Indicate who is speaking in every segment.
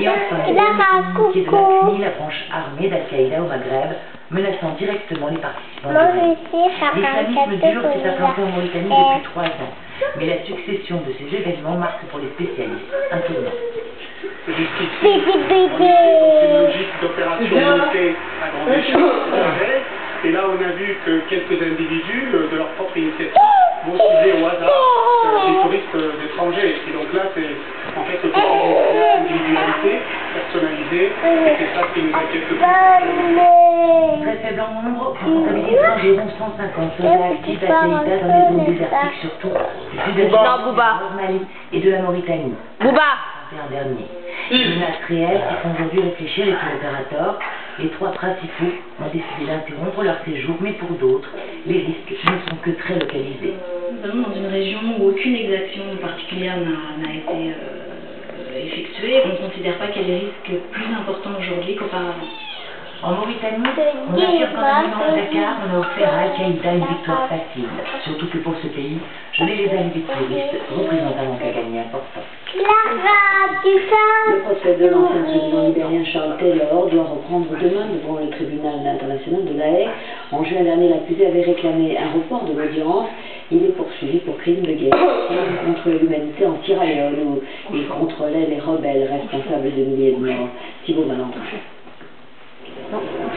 Speaker 1: Et enfin, il est qui est de la CNI, la branche armée d'Al-Qaïda au Maghreb, menaçant directement les participants du réseau. L'islamisme dur s'est implanté en Mauritanie depuis 3 ans, mais la succession de ces événements marque pour les spécialistes un tournant.
Speaker 2: C'est une logique d'opération montée à grande échelle. Et là, on a vu que quelques individus, de leur propre initiative, vont cibler au hasard des touristes étrangers. Et donc là, c'est en fait l'individualité personnalisée, et c'est ça qui nous inquiète le plus.
Speaker 1: Très faible en nombre, on comptabilise environ 150 soldats actifs à Al-Qaïda dans les zones désertiques, surtout du sud-est du Mali et de la Mauritanie. Dernier. Une menace réelle qui font aujourd'hui réfléchir les tour opérateurs. Les 3 principaux ont décidé d'interrompre leur séjour, mais pour d'autres, les risques ne sont que très localisés.
Speaker 3: Nous allons dans une région où aucune exaction particulière n'a été effectuée. On ne considère pas qu'il y ait des risques plus importants aujourd'hui qu'auparavant.
Speaker 1: En Mauritanie, on affirme qu'en arrivant à Dakar, on a offert à Al-Qaïda une victoire facile. Surtout que pour ce pays, geler les arrivées de touristes représente un manque à gagner important.
Speaker 4: Le procès de l'ancien président libérien Charles Taylor doit reprendre demain devant le tribunal international de La Haye. En juin dernier, l'accusé avait réclamé un report de l'audience. Il est poursuivi pour crime de guerre contre l'humanité en Sierra Leone où il contrôlait les rebelles responsables de milliers de morts. Thibaut Malentin.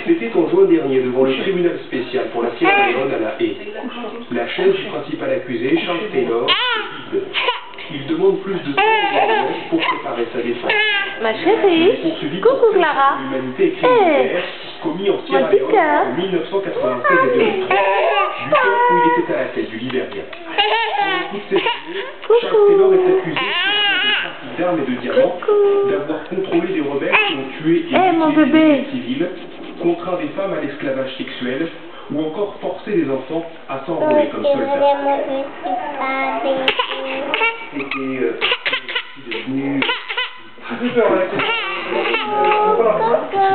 Speaker 5: C'était en juin dernier devant le tribunal spécial pour la Sierra Leone à La Haye. La chaise du principal accusé, Charles Taylor, est vide. Il demande plus de temps pour préparer sa défense.
Speaker 6: Ma chérie, coucou Clara.
Speaker 5: L'humanité et crime de guerre commis en Sierra Leone en 1996 et 2003, du temps où il était à la tête du Libéria. Toutes ces années, Charles Taylor est accusé de trafic d'armes et de diamants, d'avoir contrôlé des rebelles qui ont tué et mutilé des civils, contraint des femmes à l'esclavage sexuel, ou encore forcé des enfants à s'enrôler comme soldats.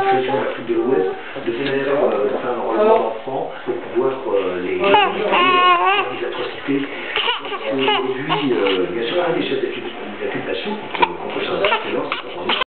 Speaker 7: Situation l'Afrique de l'Ouest, de ces manières faire un enrôlement d'enfants pour pouvoir les atrocités. Aujourd'hui, bien sûr, un des chefs d'accusation contre Charles Taylor,